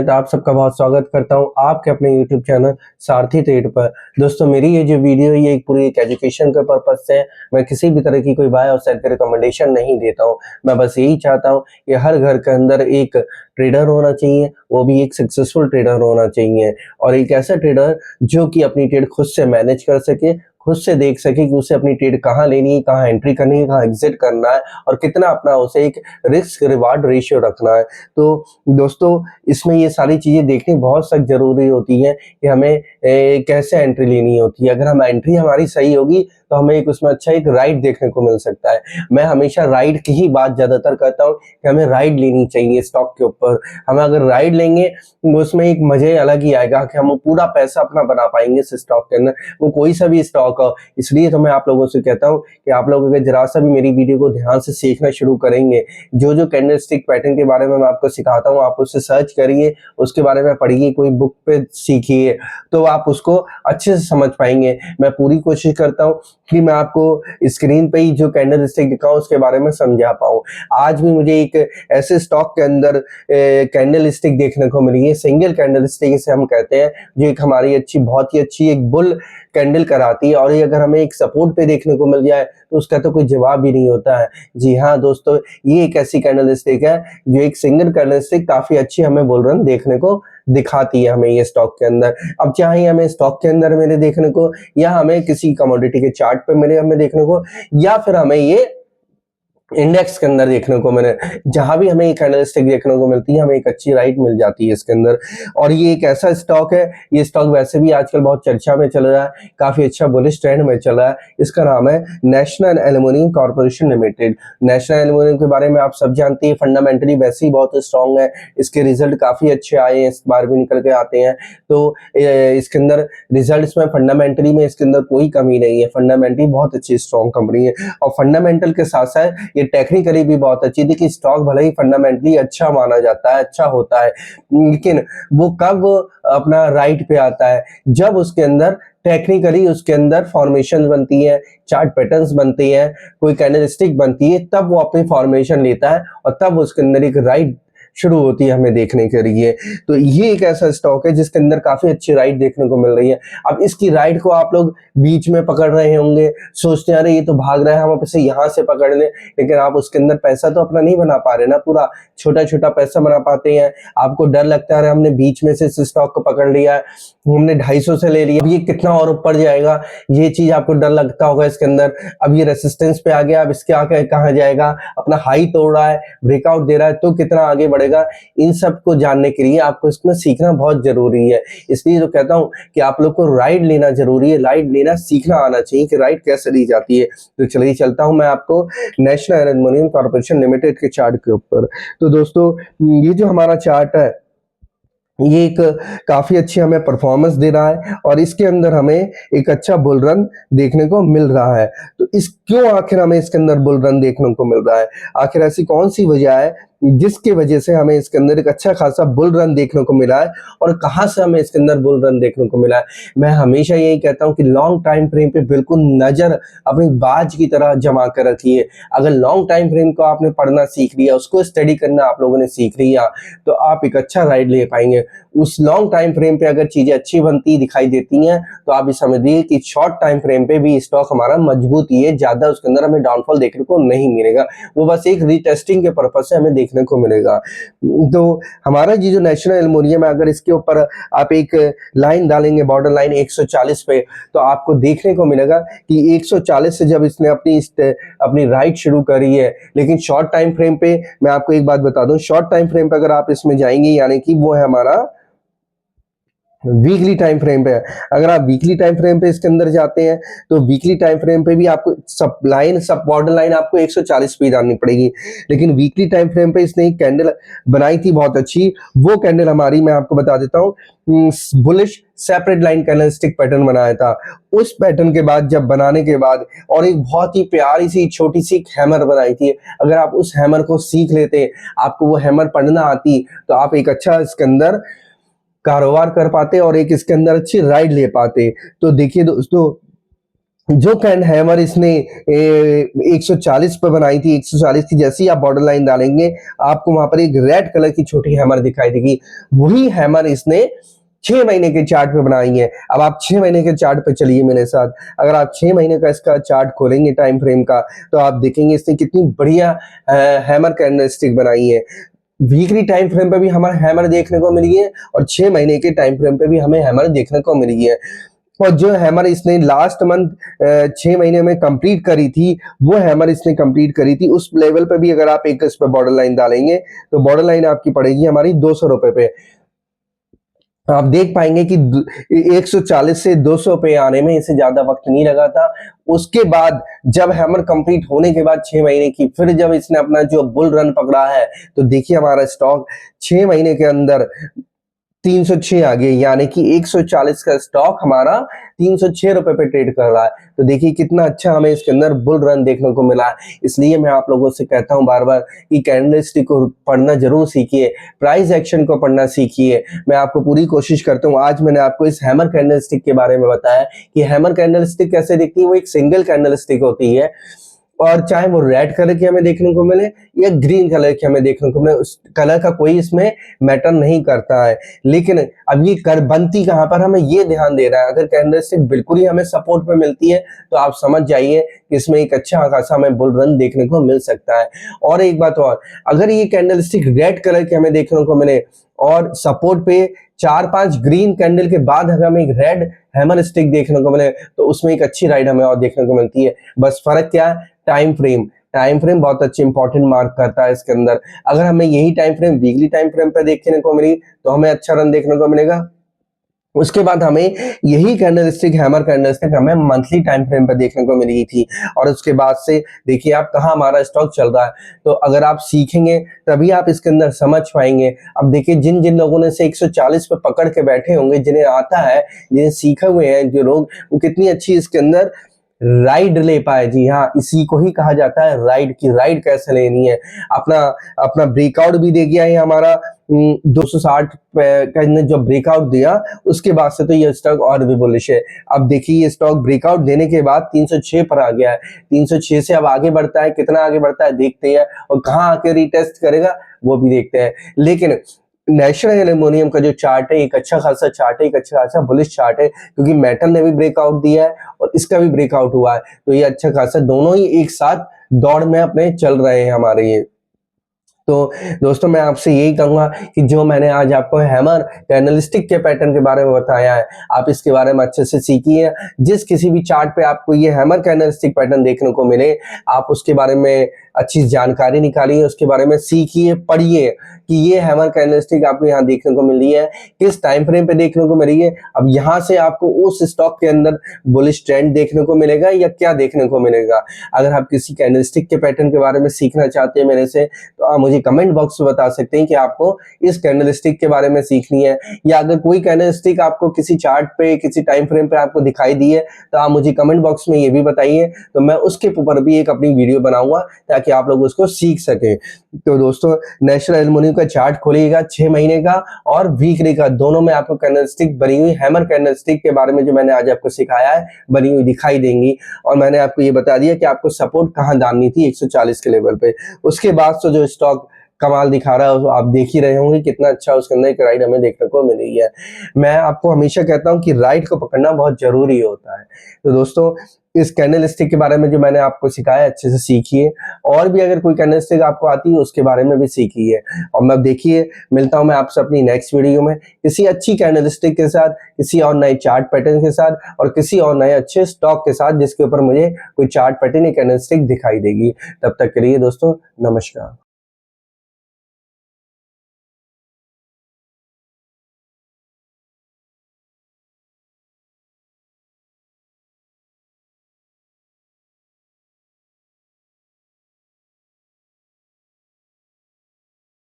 समेत आप सबका बहुत स्वागत करता हूं आपके अपने YouTube चैनल सारथी ट्रेड पर। दोस्तों, मेरी ये जो वीडियो ये एक पूरी एक एजुकेशन के पर्पज से, मैं किसी भी तरह की कोई बाय और सेल की रिकमेंडेशन नहीं देता हूं। मैं बस यही चाहता हूं कि हर घर के अंदर एक ट्रेडर होना चाहिए, वो भी एक सक्सेसफुल ट्रेडर होना चाहिए, और एक ऐसा ट्रेडर जो कि अपनी ट्रेड खुद से मैनेज कर सके, खुद से देख सके कि उसे अपनी ट्रेड कहाँ लेनी है, कहाँ एंट्री करनी है, कहाँ एग्जिट करना है, और कितना अपना उसे एक रिस्क रिवार्ड रेशियो रखना है। तो दोस्तों, इसमें ये सारी चीज़ें देखनी बहुत सख्त ज़रूरी होती हैं कि हमें कैसे एंट्री लेनी होती है। अगर हम एंट्री हमारी सही होगी तो हमें एक उसमें अच्छा एक राइड देखने को मिल सकता है। मैं हमेशा राइड की ही बात ज़्यादातर करता हूँ कि हमें राइड लेनी चाहिए स्टॉक के ऊपर। हम अगर राइड लेंगे तो उसमें एक मज़े अलग ही आएगा कि हम पूरा पैसा अपना बना पाएंगे इस स्टॉक के अंदर, वो कोई सा भी स्टॉक हो। इसलिए तो मैं आप लोगों से कहता हूँ कि आप लोग अगर जरा सा भी मेरी वीडियो को ध्यान से सीखना शुरू करेंगे, जो कैंडलस्टिक पैटर्न के बारे में मैं आपको सिखाता हूँ, आप उससे सर्च करिए, उसके बारे में पढ़िए, कोई बुक पे सीखिए, तो आप उसको अच्छे से समझ पाएंगे। मैं पूरी कोशिश करता हूँ कि मैं आपको स्क्रीन पे ही जो कैंडलस्टिक दिखाऊं उसके बारे में समझा पाऊँ। आज भी मुझे एक ऐसे स्टॉक के अंदर कैंडलस्टिक देखने को मिली है, सिंगल कैंडलस्टिक इसे हम कहते हैं, जो एक हमारी बहुत ही अच्छी एक बुल कैंडल कराती है, और ये अगर हमें एक सपोर्ट पे देखने को मिल जाए तो उसका तो कोई जवाब ही नहीं होता है। जी हाँ दोस्तों, ये एक ऐसी कैंडलस्टिक है जो एक सिंगल कैंडलस्टिक काफी अच्छी हमें बुल रन देखने को दिखाती है हमें ये स्टॉक के अंदर। अब चाहे हमें स्टॉक के अंदर मेरे देखने को, या हमें किसी कमोडिटी के चार्ट पे मेरे हमें देखने को, या फिर हमें ये इंडेक्स के अंदर देखने को मिले, जहां भी हमें कैंडलस्टिक देखने को मिलती है हमें एक अच्छी राइट मिल जाती है इसके अंदर। और ये एक ऐसा स्टॉक है, ये स्टॉक वैसे भी आजकल बहुत चर्चा में चल रहा है, काफी अच्छा बुलिश ट्रेंड में चल रहा है। इसका नाम है national aluminium corporation limited. National aluminium के बारे में आप सब जानते हैं, फंडामेंटली वैसे ही बहुत स्ट्रॉन्ग है, इसके रिजल्ट काफी अच्छे आए हैं, इस बार भी निकल के आते हैं। तो इसके अंदर रिजल्ट में फंडामेंटली में इसके अंदर कोई कमी नहीं है, फंडामेंटली बहुत अच्छी स्ट्रॉन्ग कंपनी है। और फंडामेंटल के साथ साथ ये टेक्निकली भी बहुत अच्छी थी कि स्टॉक भले ही फंडामेंटली अच्छा माना जाता है, अच्छा होता है, लेकिन वो कब अपना राइट पे आता है, जब उसके अंदर टेक्निकली उसके अंदर फॉर्मेशन बनती है, चार्ट पैटर्न्स बनती हैं, कोई कैंडलस्टिक बनती है, तब वो अपनी फॉर्मेशन लेता है और तब उसके अंदर एक राइट शुरू होती है हमें देखने के लिए। तो ये एक ऐसा स्टॉक है जिसके अंदर काफी अच्छी राइट देखने को मिल रही है। अब इसकी राइट को आप लोग बीच में पकड़ रहे होंगे, सोचते हैं अरे ये तो भाग रहा है, हम इसे यहाँ से पकड़ लें, लेकिन आप उसके अंदर पैसा तो अपना नहीं बना पा रहे ना, पूरा छोटा छोटा पैसा बना पाते हैं। आपको डर लगता है हमने बीच में से इस स्टॉक को पकड़ लिया है, हमने 250 से ले लिया, अब ये कितना और ऊपर जाएगा, ये चीज आपको डर लगता होगा इसके अंदर। अब ये रेसिस्टेंस पे आ गया, अब इसके आगे कहाँ जाएगा, अपना हाई तोड़ रहा है, ब्रेकआउट दे रहा है, तो कितना आगे बढ़ेगा। इन सब को जानने के लिए आपको इसमें सीखना बहुत जरूरी है। इसलिए तो कहता हूं कि आप लोग को राइड लेना जरूरी है, राइड लेना सीखना आना चाहिए कि राइड कैसे ली जाती है। तो चलिए चलता हूं मैं आपको नेशनल एल्युमिनियम कॉर्पोरेशन लिमिटेड के चार्ट के ऊपर। तो दोस्तों, ये जो हमारा चार्ट है ये एक काफी अच्छी हमें परफॉर्मेंस दे रहा है, और इसके अंदर हमें एक अच्छा बुल रन देखने को मिल रहा है। तो इस क्यों आखिर हमें इसके अंदर बुल रन देखने को मिल रहा है, आखिर ऐसी कौन सी वजह है जिसकी वजह से हमें इसके अंदर एक अच्छा खासा बुल रन देखने को मिला है, और कहां से हमें इसके अंदर बुल रन देखने को मिला है। मैं हमेशा यही कहता हूं कि लॉन्ग टाइम फ्रेम पे बिल्कुल नजर अपनी बाज की तरह जमा कर रखिए। अगर लॉन्ग टाइम फ्रेम को आपने पढ़ना सीख लिया, उसको स्टडी करना आप लोगों ने सीख लिया, तो आप एक अच्छा राइड ले पाएंगे। उस लॉन्ग टाइम फ्रेम पे अगर चीजें अच्छी बनती दिखाई देती हैं, तो आप ये समझिए कि शॉर्ट टाइम फ्रेम पे भी स्टॉक हमारा मजबूत ही है, ज्यादा उसके अंदर हमें डाउनफॉल देखने को नहीं मिलेगा, वो बस एक रीटेस्टिंग के पर्पज से हमें देखने को मिलेगा। तो हमारा ये जो नेशनल एल्युमिनियम है, अगर इसके ऊपर आप एक लाइन डालेंगे, बॉर्डर लाइन 140 पे, तो आपको देखने को मिलेगा कि 140 से जब इसने अपनी राइट शुरू करी है, लेकिन शॉर्ट टाइम फ्रेम पे मैं आपको एक बात बता दूं, शॉर्ट टाइम फ्रेम पे अगर आप इसमें जाएंगे, यानी कि वो है हमारा वीकली टाइम फ्रेम पे है। अगर आप वीकली टाइम फ्रेम पे इसके अंदर जाते हैं, तो वीकली टाइम फ्रेम पे भी आपको सब बॉर्डर लाइन आपको 140 पे डालनी पड़ेगी, लेकिन वीकली टाइम फ्रेम पे इसने एक कैंडल बनाई थी बहुत अच्छी। वो कैंडल हमारी, मैं आपको बता देता हूँ, bullish separate line candlestick pattern बनाया था। उस पैटर्न के बाद, जब बनाने के बाद, और एक बहुत ही प्यारी सी छोटी सी हैमर बनाई थी, अगर आप उस हैमर को सीख लेते, आपको वो हैमर पढ़ना आती, तो आप एक अच्छा इसके अंदर कारोबार कर पाते और एक इसके अंदर अच्छी राइड ले पाते। तो देखिए दोस्तों, जो कैंड हैमर इसने 140 पे बनाई थी, 140 की जैसी आप बॉर्डर लाइन डालेंगे आपको वहां पर एक रेड कलर की छोटी हैमर दिखाई देगी। वही हैमर इसने 6 महीने के चार्ट पे बनाई है। अब आप 6 महीने के चार्ट पे चलिए मेरे साथ। अगर आप 6 महीने का इसका चार्ट खोलेंगे टाइम फ्रेम का, तो आप देखेंगे इसने कितनी बढ़िया हैमर कैंडलस्टिक बनाई है। वीकली टाइम फ्रेम पे भी हमें हैमर देखने को मिली है और 6 महीने के टाइम फ्रेम पे भी हमें हैमर देखने को मिली है। और जो हैमर इसने लास्ट मंथ 6 महीने में कंप्लीट करी थी, वो हैमर इसने कंप्लीट करी थी उस लेवल पे भी अगर आप एक इस पे बॉर्डर लाइन डालेंगे तो बॉर्डर लाइन आपकी पड़ेगी हमारी 200 रुपए पे। आप देख पाएंगे कि 140 से 200 पे आने में इसे ज्यादा वक्त नहीं लगा था। उसके बाद जब हैमर कंप्लीट होने के बाद 6 महीने की फिर जब इसने अपना जो बुल रन पकड़ा है, तो देखिए हमारा स्टॉक 6 महीने के अंदर 306 आ गए, यानी कि 140 का स्टॉक हमारा 306 रुपए पे ट्रेड कर रहा है। तो देखिए कितना अच्छा हमें इसके अंदर बुल रन देखने को मिला है। इसलिए मैं आप लोगों से कहता हूं बार बार कि कैंडलस्टिक को पढ़ना जरूर सीखिए, प्राइस एक्शन को पढ़ना सीखिए। मैं आपको पूरी कोशिश करता हूं। आज मैंने आपको इस हैमर कैंडलस्टिक के बारे में बताया कि हैमर कैंडलस्टिक कैसे दिखती है। वो एक सिंगल कैंडलस्टिक होती है और चाहे वो रेड कलर की हमें देखने को मिले या ग्रीन कलर की हमें देखने को मिले, उस कलर का कोई इसमें मैटर नहीं करता है। लेकिन अब ये कर बनती कहां पर, हमें ये ध्यान दे रहा है। अगर कैंडलस्टिक बिल्कुल ही हमें सपोर्ट पे मिलती है तो आप समझ जाइए कि इसमें एक अच्छा खासा हमें बुल रन देखने को मिल सकता है। और एक बात और, अगर ये कैंडलस्टिक रेड कलर की हमें देखने को मिले और सपोर्ट पे 4-5 ग्रीन कैंडल के बाद अगर हमें एक रेड हैमर स्टिक देखने को मिले तो उसमें एक अच्छी राइड हमें और देखने को मिलती है। बस फर्क क्या है, टाइम फ्रेम। टाइम फ्रेम बहुत अच्छी इंपॉर्टेंट मार्क करता है इसके अंदर। अगर हमें यही time frame weekly time frame पे देखने को मिली तो हमें अच्छा रन देखने को मिलेगा। उसके बाद हमें यही कैंडलस्टिक हैमर कैंडलस्टिक हमें मंथली टाइम फ्रेम पर देखने को मिली थी। और उसके बाद से देखिए आप कहाँ हमारा स्टॉक चल रहा है। तो अगर आप सीखेंगे तभी आप इसके अंदर समझ पाएंगे। अब देखिए जिन जिन लोगों ने से 140 पे पकड़ के बैठे होंगे, जिन्हें आता है, जिन्हें सीखे हुए हैं जो लोग, वो कितनी अच्छी इसके अंदर राइड ले पाए। जी हाँ, इसी को ही कहा जाता है राइड की। राइड कैसे लेनी है, अपना अपना ब्रेकआउट भी दे गया है हमारा 260 का ने जो ब्रेकआउट दिया उसके बाद से तो ये स्टॉक और भी बुलिश है। अब देखिए ये स्टॉक ब्रेकआउट देने के बाद 306 पर आ गया है। 306 से अब आगे बढ़ता है, कितना आगे बढ़ता है देखते हैं और कहाँ आके रीटेस्ट करेगा वो भी देखते हैं। लेकिन नेशनल एल्यूमिनियम का जो चार्ट है एक अच्छा खासा चार्ट है, एक अच्छा खासा बुलिश चार्ट है, क्योंकि मेटल ने भी ब्रेकआउट दिया है और इसका भी ब्रेकआउट हुआ है। तो ये अच्छा खासा दोनों ही एक साथ दौड़ में अपने चल रहे हैं हमारे ये। तो दोस्तों मैं आपसे यही कहूंगा कि जो मैंने आज आपको हैमर कैंडलस्टिक के पैटर्न के बारे में बताया है, आप इसके बारे में अच्छे से सीखिए। जिस किसी भी चार्ट पे आपको ये हैमर कैंडलस्टिक पैटर्न देखने को मिले, आप उसके बारे में अच्छी जानकारी निकालिए, उसके बारे में सीखिए, पढ़िए कि ये हैमर कैंडलस्टिक आपको यहाँ देखने को मिल रही है, किस टाइम फ्रेम पे देखने को मिल रही है। अब यहाँ से आपको उस स्टॉक के अंदर बुलिश ट्रेंड देखने को मिलेगा या क्या देखने को मिलेगा। अगर आप किसी कैंडलस्टिक के पैटर्न के बारे में सीखना चाहते हैं मेरे से, तो आप मुझे कमेंट बॉक्स में बता सकते हैं कि आपको इस कैंडलस्टिक के बारे में सीखनी है। या अगर कोई कैंडलस्टिक आपको किसी चार्ट पे, किसी टाइम फ्रेम पे आपको दिखाई दी है, तो आप मुझे कमेंट बॉक्स में ये भी बताइए, तो मैं उसके ऊपर भी एक अपनी वीडियो बनाऊंगा ताकि आप लोग उसको सीख सकें। तो दोस्तों नेशनल एल्यूमिनियम का चार्ट खोलिएगा 6 महीने का और वीकली का, दोनों में आपको कैंडलस्टिक बनी हुई हैमर कैंडलस्टिक के बारे में जो मैंने आज आपको सिखाया है बनी हुई दिखाई देंगी। और मैंने आपको ये बता दिया कि आपको सपोर्ट कहां डालनी थी 140 के लेवल पे। उसके बाद तो जो स्टॉक कमाल दिखा रहा है आप देख ही रहे होंगे कितना अच्छा उसके अंदर एक राइड हमें देखने को मिल रही है। मैं आपको हमेशा कहता हूं कि राइड को पकड़ना बहुत जरूरी होता है। तो दोस्तों इस कैंडलस्टिक के बारे में जो मैंने आपको सिखाया अच्छे से सीखिए, और भी अगर कोई कैंडलस्टिक आपको आती है उसके बारे में भी सीखिए। और मैं देखिए मिलता हूं मैं आपसे अपनी नेक्स्ट वीडियो में किसी अच्छी कैंडलस्टिक के साथ, किसी और नए चार्ट पैटर्न के साथ और किसी और नए अच्छे स्टॉक के साथ जिसके ऊपर मुझे कोई चार्ट पैटर्न या कैंडलस्टिक दिखाई देगी। तब तक के लिए दोस्तों नमस्कार।